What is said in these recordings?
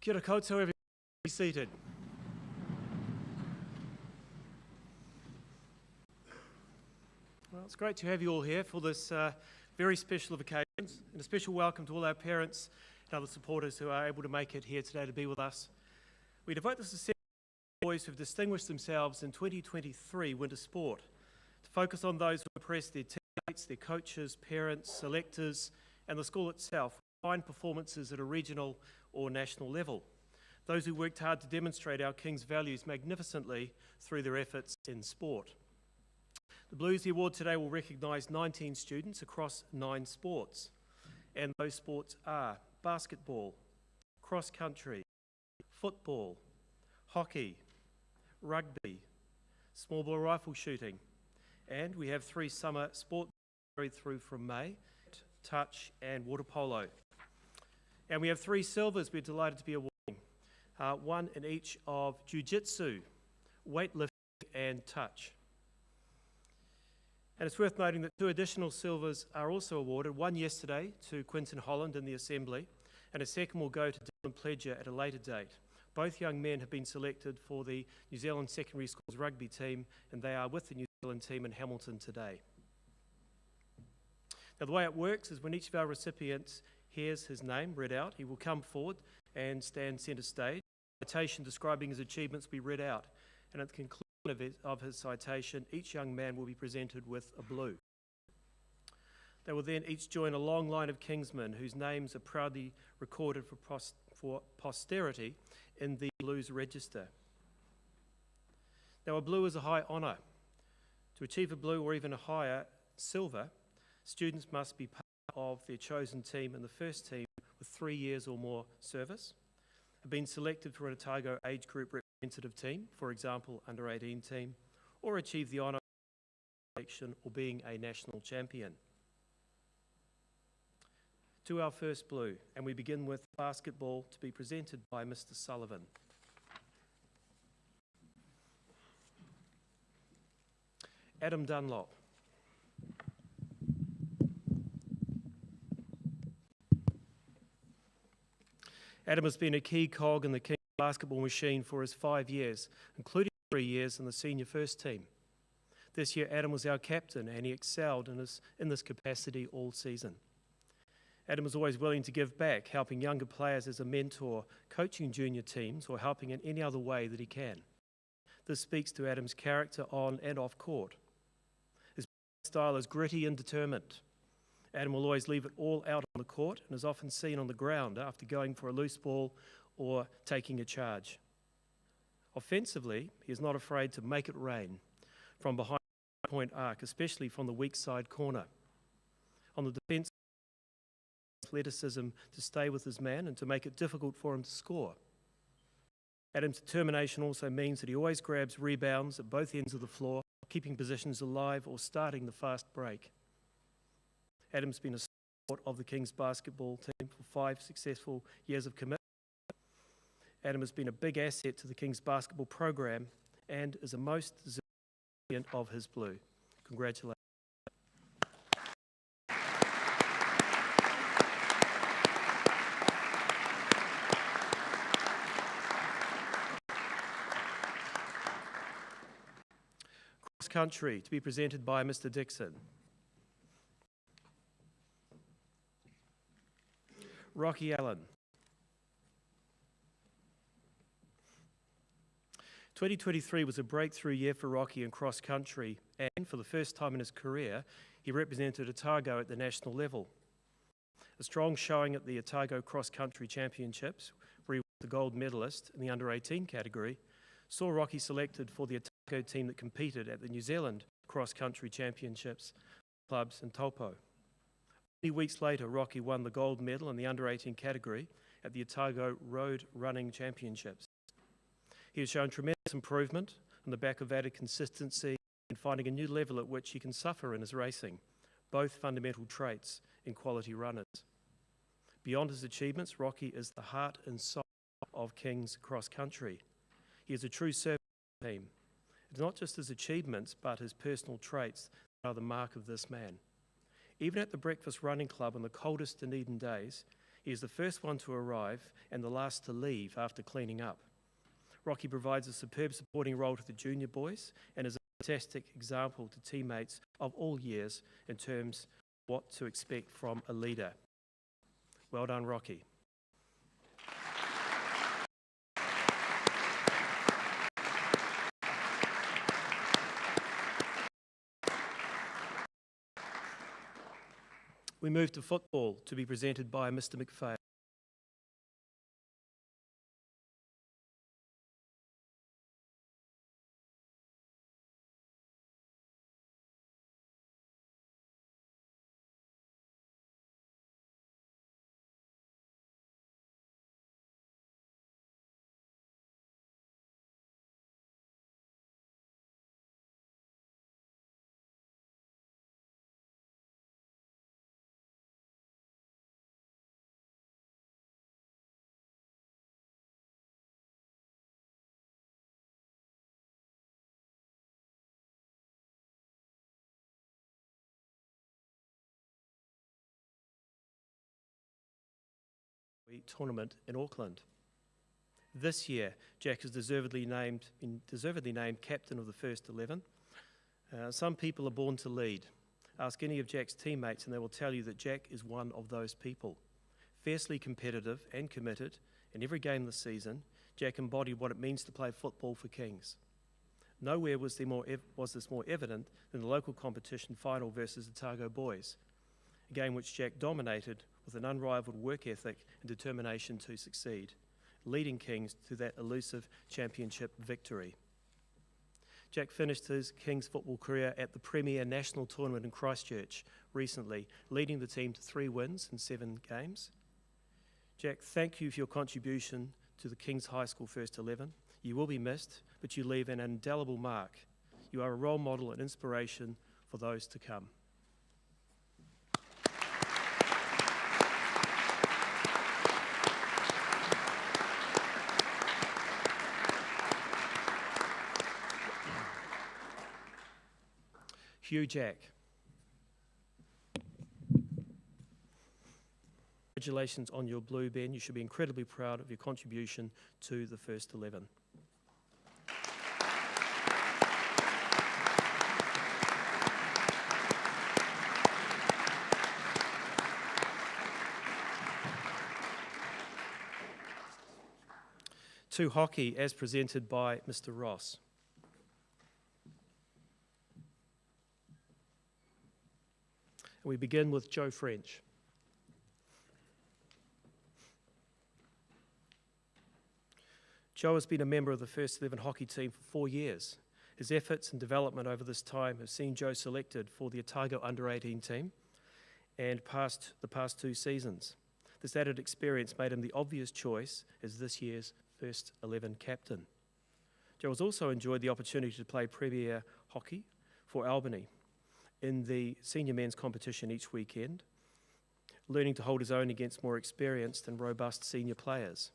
Kia ora koutou, everybody, be seated. Well, it's great to have you all here for this very special of occasions, and a special welcome to all our parents and other supporters who are able to make it here today to be with us. We devote this to boys who have distinguished themselves in 2023 winter sport, to focus on those who impress their teammates, their coaches, parents, selectors, and the school itself, with fine performances at a regional or national level. Those who worked hard to demonstrate our King's values magnificently through their efforts in sport. The Blues Award today will recognise 19 students across 9 sports, and those sports are basketball, cross country, football, hockey, rugby, small ball rifle shooting, and we have 3 summer sports carried through from May, touch and water polo. And we have 3 silvers we're delighted to be awarding, 1 in each of jiu-jitsu, weightlifting and touch. And it's worth noting that 2 additional silvers are also awarded, one yesterday to Quinton Holland in the Assembly, and a second will go to Dylan Pledger at a later date. Both young men have been selected for the New Zealand Secondary Schools rugby team, and they are with the New Zealand team in Hamilton today. Now, the way it works is when each of our recipients hears his name read out, he will come forward and stand centre stage. A citation describing his achievements will be read out, and at the conclusion of his citation, each young man will be presented with a blue. They will then each join a long line of Kingsmen whose names are proudly recorded for posterity in the Blues Register. Now, a blue is a high honour. To achieve a blue or even a higher silver, students must be part of their chosen team in the first team with 3 years or more service, have been selected for an Otago age group representative team, for example, under 18 team, or achieve the honour of selection or being a national champion. To our first blue, and we begin with basketball to be presented by Mr. Sullivan. Adam Dunlop. Adam has been a key cog in the King's basketball machine for his 5 years, including 3 years in the senior first team. This year, Adam was our captain, and he excelled in this capacity all season. Adam is always willing to give back, helping younger players as a mentor, coaching junior teams, or helping in any other way that he can. This speaks to Adam's character on and off court. His style is gritty and determined. Adam will always leave it all out on the court and is often seen on the ground after going for a loose ball or taking a charge. Offensively, he is not afraid to make it rain from behind the point arc, especially from the weak side corner. On the defence, athleticism to stay with his man and to make it difficult for him to score. Adam's determination also means that he always grabs rebounds at both ends of the floor, keeping positions alive or starting the fast break. Adam's been a support of the King's basketball team for 5 successful years of commitment. Adam has been a big asset to the King's basketball program and is a most deserving of his blue. Congratulations. Cross country to be presented by Mr. Dixon. Rocky Allen. 2023 was a breakthrough year for Rocky in cross country, and for the first time in his career, he represented Otago at the national level. A strong showing at the Otago Cross Country Championships, where he was the gold medalist in the under-18 category, saw Rocky selected for the Otago team that competed at the New Zealand Cross Country Championships clubs in Taupo. 3 weeks later, Rocky won the gold medal in the under-18 category at the Otago Road Running Championships. He has shown tremendous improvement on the back of added consistency and finding a new level at which he can suffer in his racing, both fundamental traits in quality runners. Beyond his achievements, Rocky is the heart and soul of King's cross country. He is a true servant of the team. It's not just his achievements, but his personal traits that are the mark of this man. Even at the Breakfast Running Club on the coldest Dunedin days, He is the first one to arrive and the last to leave after cleaning up. Rocky provides a superb supporting role to the junior boys and is a fantastic example to teammates of all years in terms of what to expect from a leader. Well done, Rocky. We move to football, to be presented by Mr. McPhail. Tournament in Auckland. This year, Jack is deservedly named captain of the first 11. Some people are born to lead. Ask any of Jack's teammates and they will tell you that Jack is one of those people. Fiercely competitive and committed in every game this season, Jack embodied what it means to play football for Kings. Nowhere was this more evident than the local competition final versus Otago boys, a game which Jack dominated with an unrivaled work ethic and determination to succeed, leading Kings to that elusive championship victory. Jack finished his Kings football career at the Premier National Tournament in Christchurch recently, leading the team to 3 wins in 7 games. Jack, thank you for your contribution to the Kings High School First 11. You will be missed, but you leave an indelible mark. You are a role model and inspiration for those to come. Hugh Jack. Congratulations on your blue, Ben. You should be incredibly proud of your contribution to the first 11. To hockey, as presented by Mr. Ross. We begin with Joe French. Joe has been a member of the First 11 hockey team for 4 years. His efforts and development over this time have seen Joe selected for the Otago Under-18 team and the past 2 seasons. This added experience made him the obvious choice as this year's First 11 captain. Joe has also enjoyed the opportunity to play Premier hockey for Albany in the senior men's competition each weekend, learning to hold his own against more experienced and robust senior players.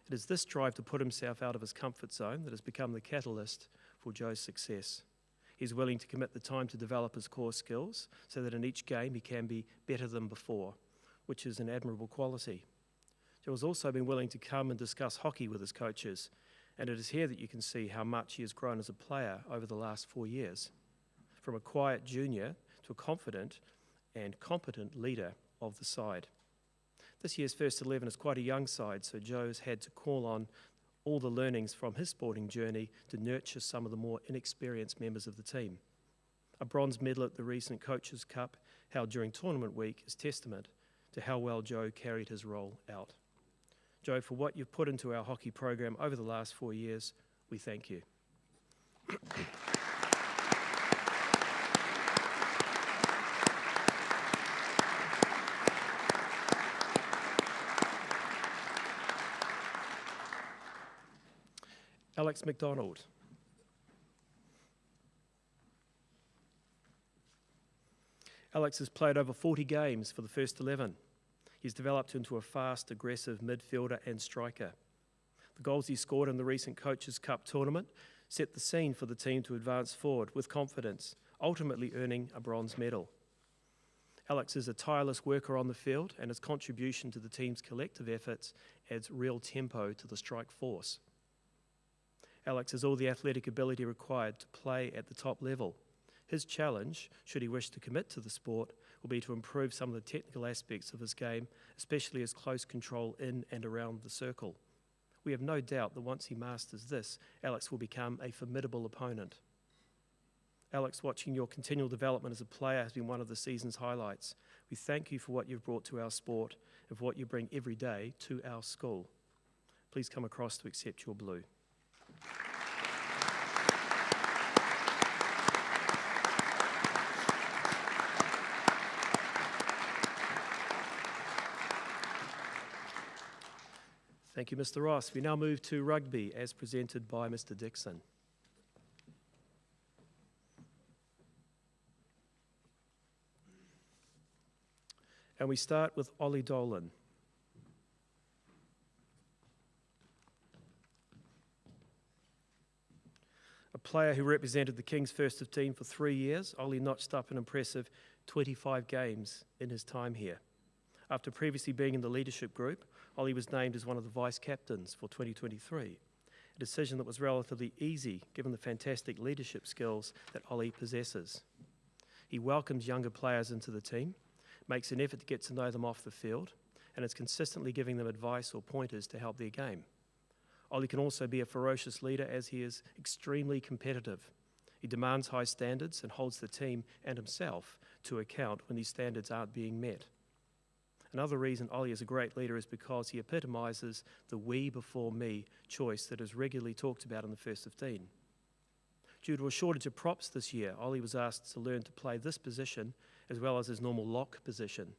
It is this drive to put himself out of his comfort zone that has become the catalyst for Joe's success. He's willing to commit the time to develop his core skills so that in each game he can be better than before, which is an admirable quality. Joe has also been willing to come and discuss hockey with his coaches, and it is here that you can see how much he has grown as a player over the last 4 years. From a quiet junior to a confident and competent leader of the side. This year's First 11 is quite a young side, so Joe's had to call on all the learnings from his sporting journey to nurture some of the more inexperienced members of the team. A bronze medal at the recent Coaches' Cup held during tournament week is testament to how well Joe carried his role out. Joe, for what you've put into our hockey program over the last 4 years, we thank you. Alex McDonald. Alex has played over 40 games for the First 11. He's developed into a fast, aggressive midfielder and striker. The goals he scored in the recent Coaches' Cup tournament set the scene for the team to advance forward with confidence, ultimately earning a bronze medal. Alex is a tireless worker on the field, and his contribution to the team's collective efforts adds real tempo to the strike force. Alex has all the athletic ability required to play at the top level. His challenge, should he wish to commit to the sport, will be to improve some of the technical aspects of his game, especially his close control in and around the circle. We have no doubt that once he masters this, Alex will become a formidable opponent. Alex, watching your continual development as a player has been one of the season's highlights. We thank you for what you've brought to our sport and for what you bring every day to our school. Please come across to accept your blue. Thank you, Mr. Ross. We now move to rugby as presented by Mr. Dixon. And we start with Ollie Dolan. A player who represented the Kings first 15 for 3 years, Ollie notched up an impressive 25 games in his time here. After previously being in the leadership group, Ollie was named as one of the vice-captains for 2023, a decision that was relatively easy given the fantastic leadership skills that Ollie possesses. He welcomes younger players into the team, makes an effort to get to know them off the field, and is consistently giving them advice or pointers to help their game. Ollie can also be a ferocious leader as he is extremely competitive. He demands high standards and holds the team and himself to account when these standards aren't being met. Another reason Ollie is a great leader is because he epitomises the we before me choice that is regularly talked about in the first 15. Due to a shortage of props this year, Ollie was asked to learn to play this position as well as his normal lock position.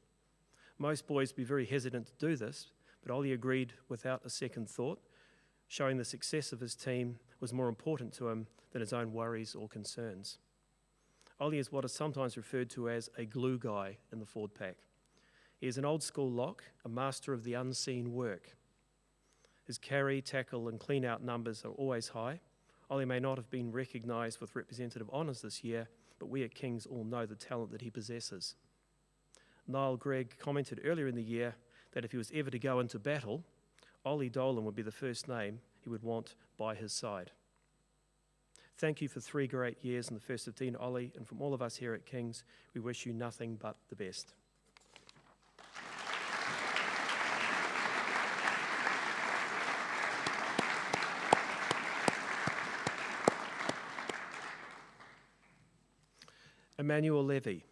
Most boys would be very hesitant to do this, but Ollie agreed without a second thought, showing the success of his team was more important to him than his own worries or concerns. Ollie is what is sometimes referred to as a glue guy in the forward pack. He is an old-school lock, a master of the unseen work. His carry, tackle and clean-out numbers are always high. Ollie may not have been recognised with representative honours this year, but we at Kings all know the talent that he possesses. Niall Gregg commented earlier in the year that if he was ever to go into battle, Ollie Dolan would be the first name he would want by his side. Thank you for 3 great years in the first 15, Ollie, and from all of us here at Kings, we wish you nothing but the best. Emmanuel Levy.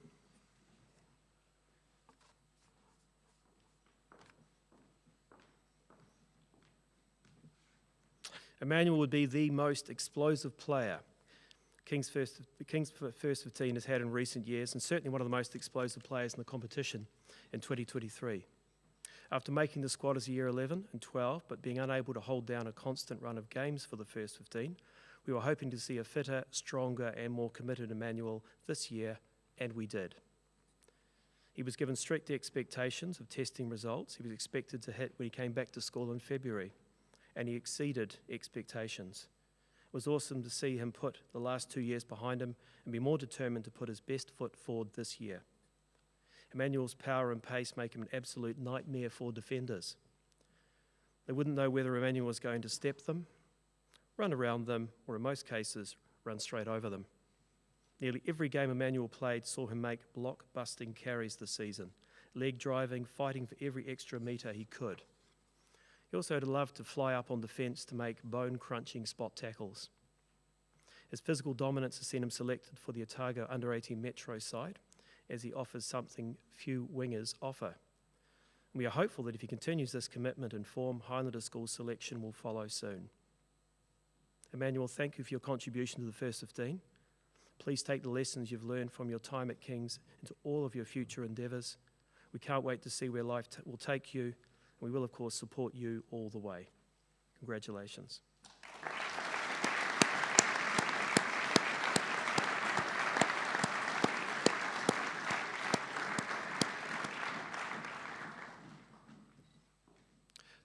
Emmanuel would be the most explosive player Kings first 15 has had in recent years, and certainly one of the most explosive players in the competition in 2023. After making the squad as a year 11 and 12, but being unable to hold down a constant run of games for the first 15, we were hoping to see a fitter, stronger and more committed Emmanuel this year, and we did. He was given strict expectations of testing results he was expected to hit when he came back to school in February, and he exceeded expectations. It was awesome to see him put the last 2 years behind him and be more determined to put his best foot forward this year. Emmanuel's power and pace make him an absolute nightmare for defenders. They wouldn't know whether Emmanuel was going to step them, run around them, or in most cases, run straight over them. Nearly every game Emmanuel played saw him make block-busting carries this season, leg driving, fighting for every extra metre he could. He also had a love to fly up on defence to make bone-crunching spot tackles. His physical dominance has seen him selected for the Otago Under-18 Metro side, as he offers something few wingers offer. We are hopeful that if he continues this commitment and form, Highlander School's selection will follow soon. Emmanuel, thank you for your contribution to the first 15. Please take the lessons you've learned from your time at Kings into all of your future endeavours. We can't wait to see where life will take you. We will, of course, support you all the way. Congratulations.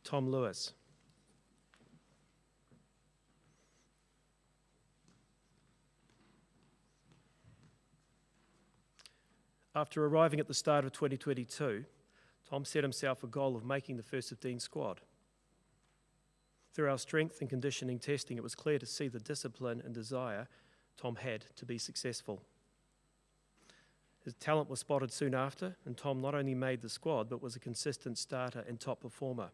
Tom Lewis. After arriving at the start of 2022, Tom set himself a goal of making the first 15 squad. Through our strength and conditioning testing, it was clear to see the discipline and desire Tom had to be successful. His talent was spotted soon after, and Tom not only made the squad, but was a consistent starter and top performer.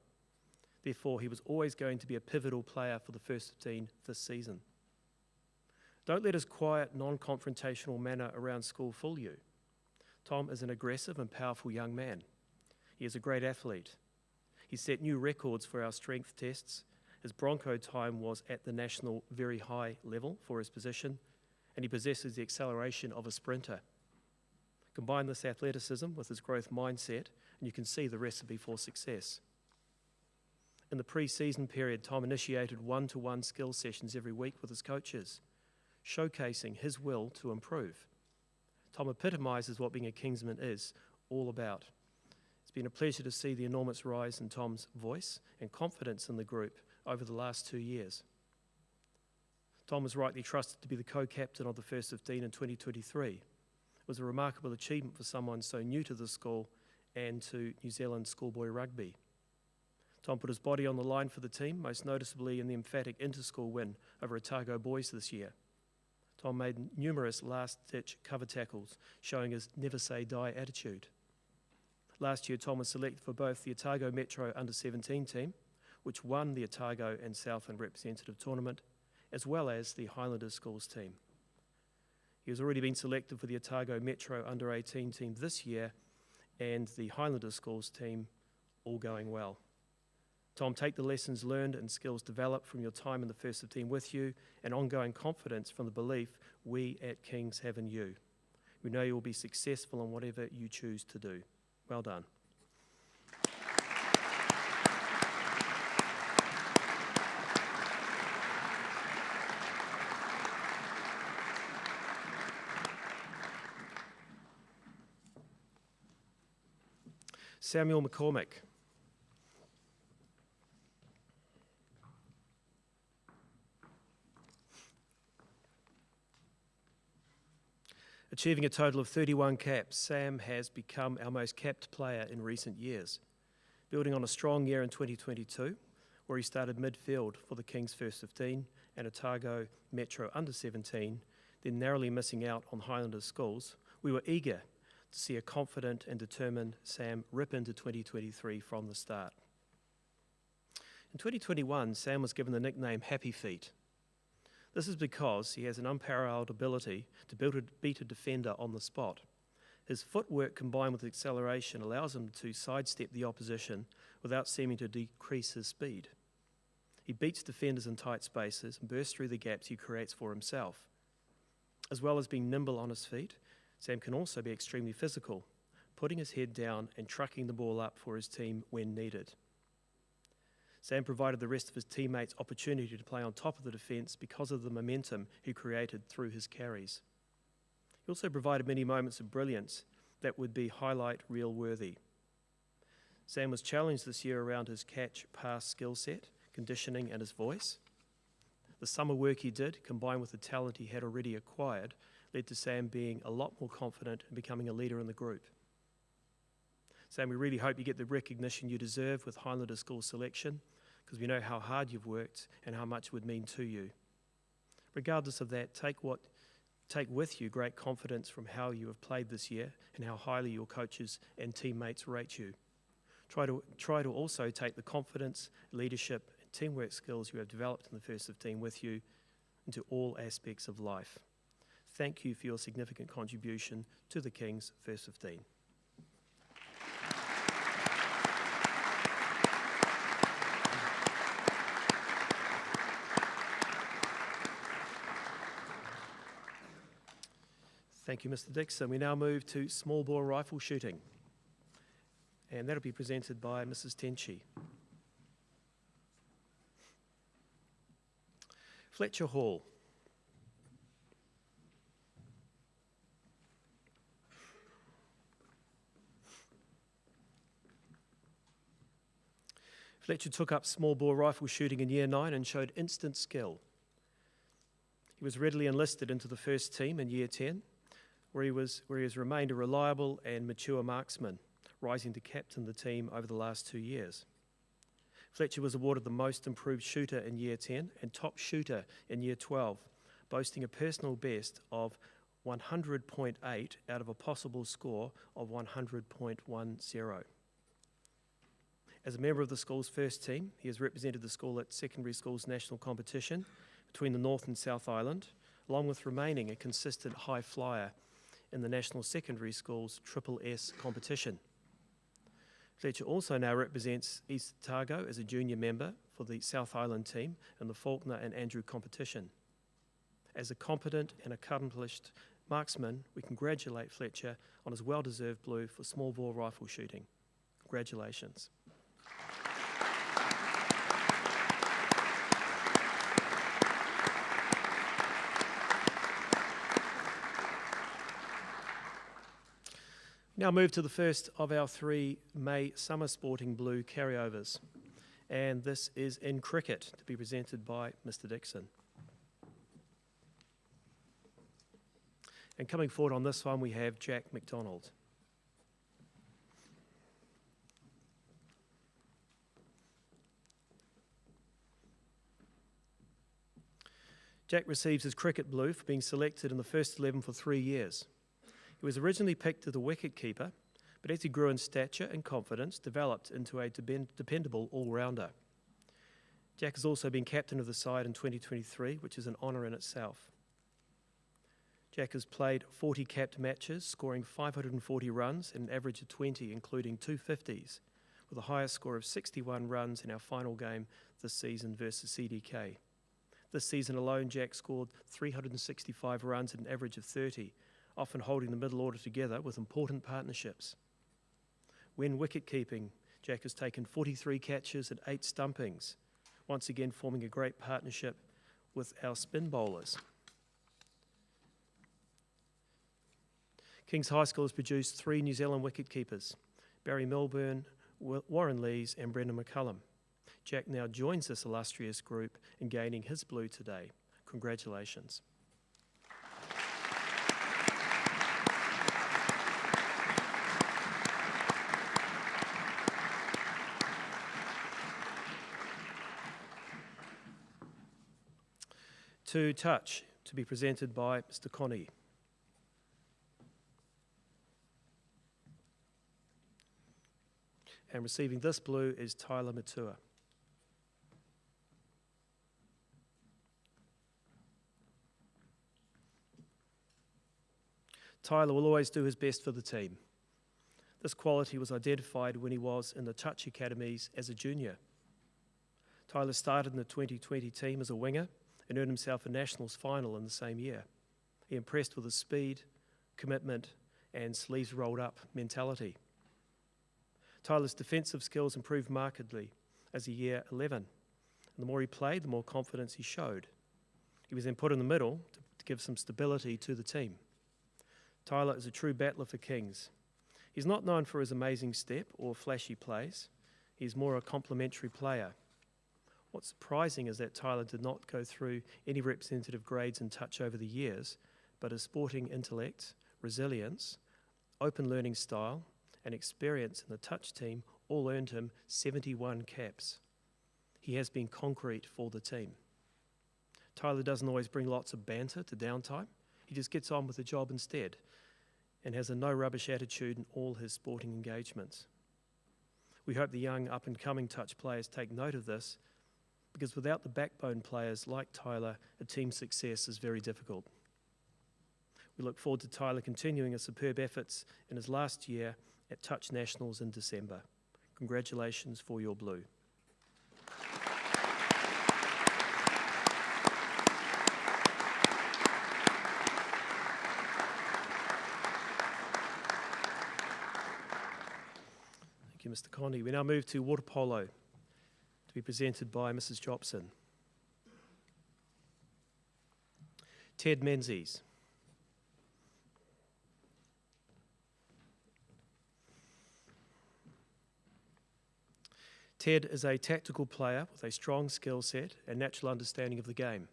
Therefore, he was always going to be a pivotal player for the first 15 this season. Don't let his quiet, non-confrontational manner around school fool you. Tom is an aggressive and powerful young man. He is a great athlete. He set new records for our strength tests. His Bronco time was at the national very high level for his position, and he possesses the acceleration of a sprinter. Combine this athleticism with his growth mindset, and you can see the recipe for success. In the pre-season period, Tom initiated one-to-one skill sessions every week with his coaches, showcasing his will to improve. Tom epitomises what being a Kingsman is all about. It's been a pleasure to see the enormous rise in Tom's voice and confidence in the group over the last 2 years. Tom was rightly trusted to be the co-captain of the first 15 in 2023. It was a remarkable achievement for someone so new to the school and to New Zealand schoolboy rugby. Tom put his body on the line for the team, most noticeably in the emphatic inter-school win over Otago boys this year. Tom made numerous last-ditch cover tackles, showing his never-say-die attitude. Last year, Tom was selected for both the Otago Metro Under-17 team, which won the Otago and Southland representative tournament, as well as the Highlanders schools team. He has already been selected for the Otago Metro Under-18 team this year and the Highlanders schools team, all going well. Tom, take the lessons learned and skills developed from your time in the first 15 with you and ongoing confidence from the belief we at Kings have in you. We know you will be successful in whatever you choose to do. Well done. Samuel McCormick. Achieving a total of 31 caps, Sam has become our most capped player in recent years, building on a strong year in 2022, where he started midfield for the Kings first 15 and Otago Metro Under-17, then narrowly missing out on Highlanders schools. We were eager to see a confident and determined Sam rip into 2023 from the start. In 2021, Sam was given the nickname Happy Feet. This is because he has an unparalleled ability to beat a defender on the spot. His footwork combined with acceleration allows him to sidestep the opposition without seeming to decrease his speed. He beats defenders in tight spaces and bursts through the gaps he creates for himself. As well as being nimble on his feet, Sam can also be extremely physical, putting his head down and trucking the ball up for his team when needed. Sam provided the rest of his teammates opportunity to play on top of the defence because of the momentum he created through his carries. He also provided many moments of brilliance that would be highlight reel worthy. Sam was challenged this year around his catch-pass skill set, conditioning and his voice. The summer work he did, combined with the talent he had already acquired, led to Sam being a lot more confident and becoming a leader in the group. Sam, we really hope you get the recognition you deserve with Highlander School selection, because we know how hard you've worked and how much it would mean to you. Regardless of that, take with you great confidence from how you have played this year and how highly your coaches and teammates rate you. Try to also take the confidence, leadership, and teamwork skills you have developed in the first 15 with you into all aspects of life. Thank you for your significant contribution to the Kings first 15. Thank you, Mr. Dixon. We now move to small bore rifle shooting, and that'll be presented by Mrs. Tenchi. Fletcher Hall. Fletcher took up small bore rifle shooting in Year 9 and showed instant skill. He was readily enlisted into the first team in Year 10, where he has remained a reliable and mature marksman, rising to captain the team over the last 2 years. Fletcher was awarded the Most Improved Shooter in Year 10 and Top Shooter in Year 12, boasting a personal best of 100.8 out of a possible score of 100.10. As a member of the school's first team, he has represented the school at secondary schools national competition between the North and South Island, along with remaining a consistent high flyer in the National Secondary Schools Triple S competition. Fletcher also now represents East Otago as a junior member for the South Island team in the Faulkner and Andrew competition. As a competent and accomplished marksman, we congratulate Fletcher on his well-deserved blue for small bore rifle shooting. Congratulations. Now move to the first of our 3 May Summer Sporting Blue carryovers, and this is in cricket, to be presented by Mr. Dixon. And coming forward on this one, we have Jack McDonald. Jack receives his cricket blue for being selected in the first 11 for 3 years. He was originally picked as a wicket-keeper, but as he grew in stature and confidence, developed into a dependable all-rounder. Jack has also been captain of the side in 2023, which is an honour in itself. Jack has played 40 capped matches, scoring 540 runs and an average of 20, including 250s, with a highest score of 61 runs in our final game this season versus CDK. This season alone, Jack scored 365 runs at an average of 30, often holding the middle order together with important partnerships. When wicket-keeping, Jack has taken 43 catches and 8 stumpings, once again forming a great partnership with our spin bowlers. Kings High School has produced 3 New Zealand wicket-keepers, Barry Milburn, Warren Lees and Brendan McCullum. Jack now joins this illustrious group in gaining his blue today. Congratulations. To touch, to be presented by Mr. Connie. And receiving this blue is Tyler Matua. Tyler will always do his best for the team. This quality was identified when he was in the touch academies as a junior. Tyler started in the 2020 team as a winger and earned himself a Nationals final in the same year. He impressed with his speed, commitment, and sleeves rolled up mentality. Tyler's defensive skills improved markedly as a year 11. And the more he played, the more confidence he showed. He was then put in the middle to give some stability to the team. Tyler is a true battler for Kings. He's not known for his amazing step or flashy plays. He's more a complementary player. What's surprising is that Tyler did not go through any representative grades in touch over the years, but his sporting intellect, resilience, open learning style, and experience in the touch team all earned him 71 caps. He has been concrete for the team. Tyler doesn't always bring lots of banter to downtime. He just gets on with the job instead and has a no-rubbish attitude in all his sporting engagements. We hope the young up-and-coming touch players take note of this, because without the backbone players like Tyler, a team's success is very difficult. We look forward to Tyler continuing his superb efforts in his last year at Touch Nationals in December. Congratulations for your blue. Thank you, Mr. Condy. We now move to water polo, to be presented by Mrs. Jobson. Ted Menzies. Ted is a tactical player with a strong skill set and natural understanding of the game.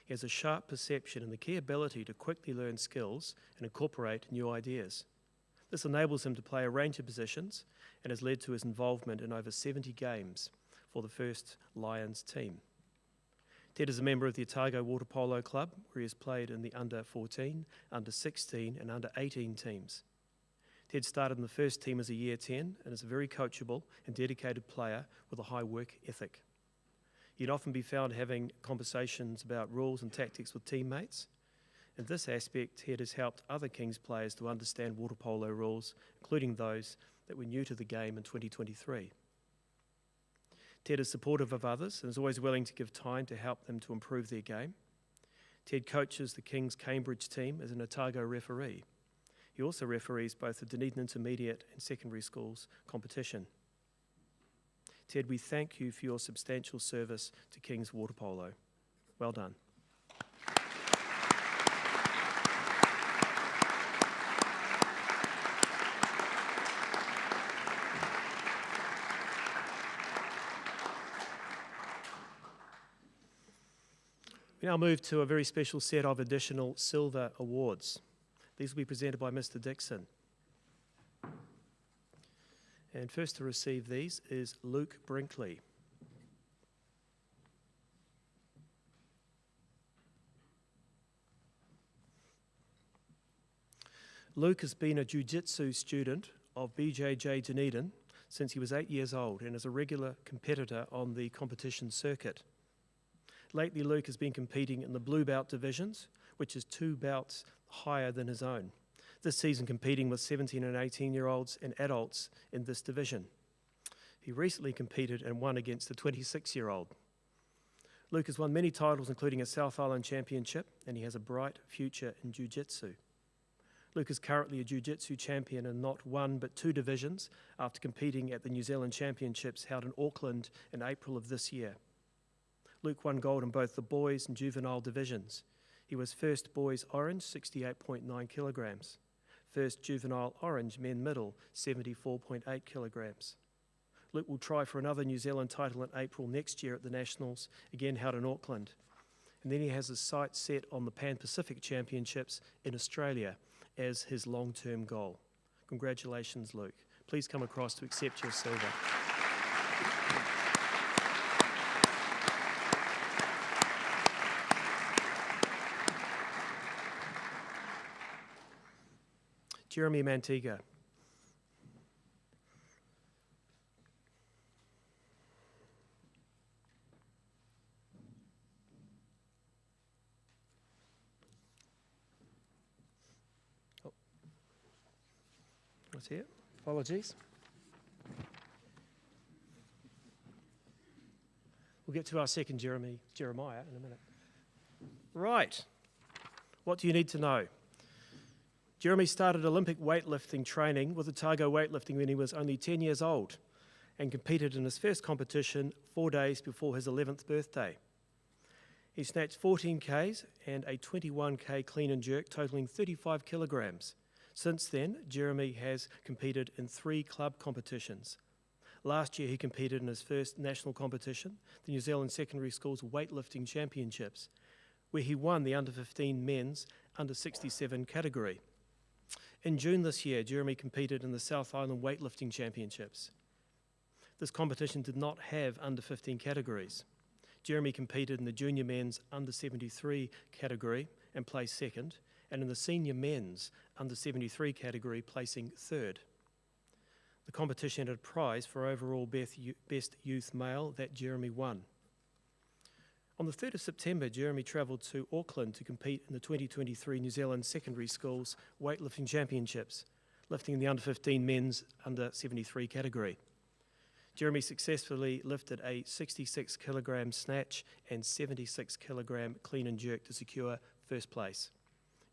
He has a sharp perception and the key ability to quickly learn skills and incorporate new ideas. This enables him to play a range of positions and has led to his involvement in over 70 games for the first Lions team. Ted is a member of the Otago Water Polo Club, where he has played in the under-14, under-16 and under-18 teams. Ted started in the first team as a Year 10 and is a very coachable and dedicated player with a high work ethic. He'd often be found having conversations about rules and tactics with teammates. In this aspect, Ted has helped other Kings players to understand water polo rules, including those that were new to the game in 2023. Ted is supportive of others and is always willing to give time to help them to improve their game. Ted coaches the Kings Cambridge team as an Otago referee. He also referees both the Dunedin Intermediate and Secondary Schools competition. Ted, we thank you for your substantial service to Kings Water Polo. Well done. We now move to a very special set of additional silver awards. These will be presented by Mr. Dixon. And first to receive these is Luke Brinkley. Luke has been a jiu-jitsu student of BJJ Dunedin since he was 8 years old and is a regular competitor on the competition circuit. Lately, Luke has been competing in the blue belt divisions, which is 2 belts higher than his own. This season competing with 17 and 18-year-olds and adults in this division. He recently competed and won against a 26-year-old. Luke has won many titles, including a South Island Championship, and he has a bright future in jiu-jitsu. Luke is currently a jiu-jitsu champion in not 1 but 2 divisions after competing at the New Zealand Championships held in Auckland in April of this year. Luke won gold in both the boys and juvenile divisions. He was first boys orange, 68.9 kilograms. First juvenile orange, men middle, 74.8 kilograms. Luke will try for another New Zealand title in April next year at the Nationals, again held in Auckland. And then he has his sights set on the Pan-Pacific Championships in Australia as his long-term goal. Congratulations, Luke. Please come across to accept your silver. Jeremy Mantiga. Oh. What's here? Apologies. We'll get to our second Jeremiah in a minute. Right. What do you need to know? Jeremy started Olympic weightlifting training with Otago weightlifting when he was only 10 years old and competed in his first competition 4 days before his 11th birthday. He snatched 14 Ks and a 21K clean and jerk totaling 35 kilograms. Since then, Jeremy has competed in 3 club competitions. Last year he competed in his first national competition, the New Zealand Secondary Schools Weightlifting Championships, where he won the under-15 men's under-67 category. In June this year, Jeremy competed in the South Island Weightlifting Championships. This competition did not have under-15 categories. Jeremy competed in the junior men's under-73 category and placed second, and in the senior men's under-73 category, placing third. The competition had a prize for overall best youth male that Jeremy won. On the 3rd of September, Jeremy travelled to Auckland to compete in the 2023 New Zealand Secondary Schools Weightlifting Championships, lifting in the under-15 men's under-73 category. Jeremy successfully lifted a 66 kilogram snatch and 76 kilogram clean and jerk to secure first place.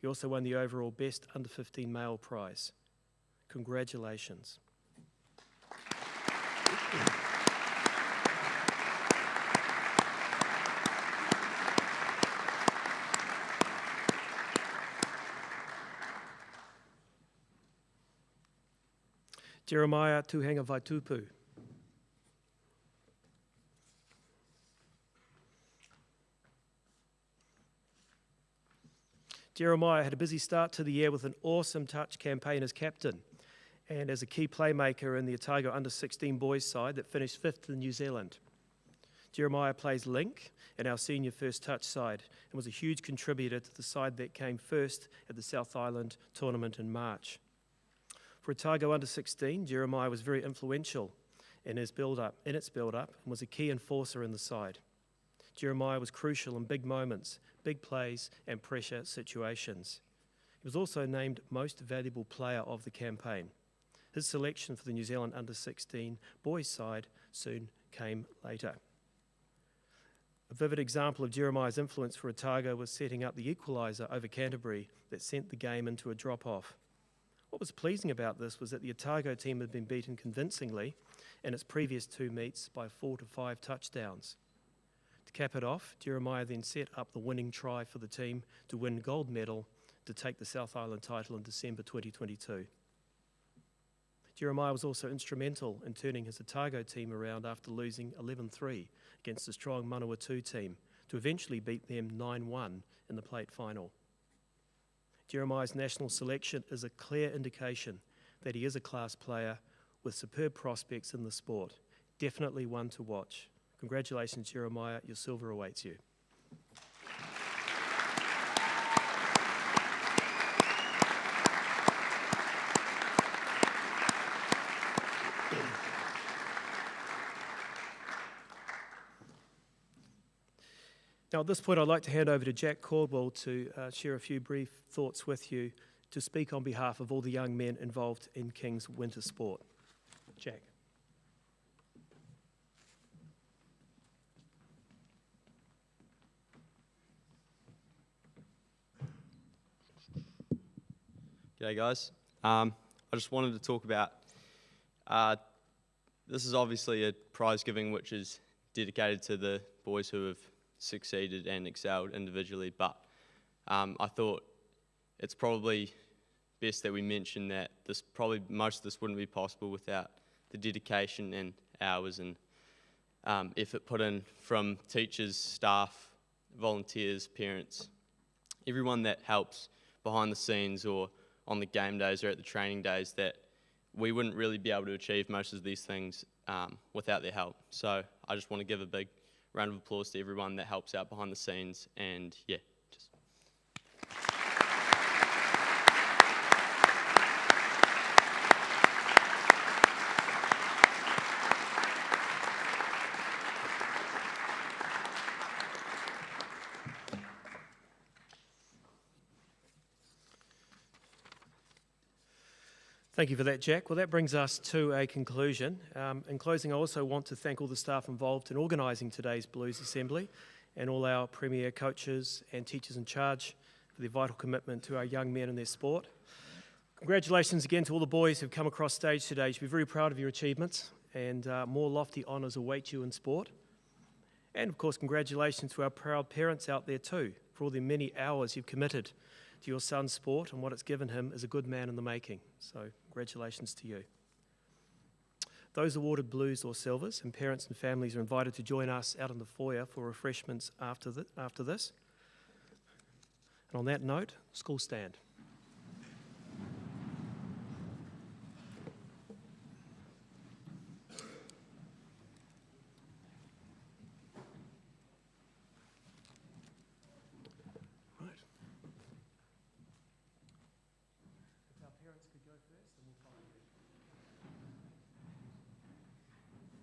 He also won the overall best under-15 male prize. Congratulations. Jeremiah Tuhanga Vaitupu. Jeremiah had a busy start to the year with an awesome touch campaign as captain and as a key playmaker in the Otago under-16 boys side that finished 5th in New Zealand. Jeremiah plays link in our senior first touch side and was a huge contributor to the side that came first at the South Island tournament in March. For Otago under-16, Jeremiah was very influential in its build-up and was a key enforcer in the side. Jeremiah was crucial in big moments, big plays and pressure situations. He was also named Most Valuable Player of the campaign. His selection for the New Zealand under-16 boys side soon came later. A vivid example of Jeremiah's influence for Otago was setting up the equaliser over Canterbury that sent the game into a drop-off. What was pleasing about this was that the Otago team had been beaten convincingly in its previous 2 meets by 4 to 5 touchdowns. To cap it off, Jeremiah then set up the winning try for the team to win gold medal to take the South Island title in December 2022. Jeremiah was also instrumental in turning his Otago team around after losing 11-3 against the strong Manawatu team to eventually beat them 9-1 in the plate final. Jeremiah's national selection is a clear indication that he is a class player with superb prospects in the sport. Definitely one to watch. Congratulations, Jeremiah, your silver awaits you. Now at this point I'd like to hand over to Jack Caldwell to share a few brief thoughts with you to speak on behalf of all the young men involved in King's winter sport. Jack. G'day guys. I just wanted to talk about, this is obviously a prize giving which is dedicated to the boys who have succeeded and excelled individually, but I thought it's probably best that we mention that most of this wouldn't be possible without the dedication and hours and effort put in from teachers, staff, volunteers, parents, everyone that helps behind the scenes or on the game days or at the training days, that we wouldn't really be able to achieve most of these things without their help. So I just want to give a big round of applause to everyone that helps out behind the scenes, and yeah, just. Thank you for that, Jack. Well, that brings us to a conclusion. In closing, I also want to thank all the staff involved in organising today's Blues Assembly and all our premier coaches and teachers in charge for their vital commitment to our young men and their sport. Congratulations again to all the boys who've come across stage today. You should be very proud of your achievements, and more lofty honours await you in sport. And of course, congratulations to our proud parents out there too for all the many hours you've committed to your son's sport and what it's given him as a good man in the making. So congratulations to you. Those awarded blues or silvers and parents and families are invited to join us out in the foyer for refreshments after this. And on that note, school stand. If our parents could go first, then we'll follow.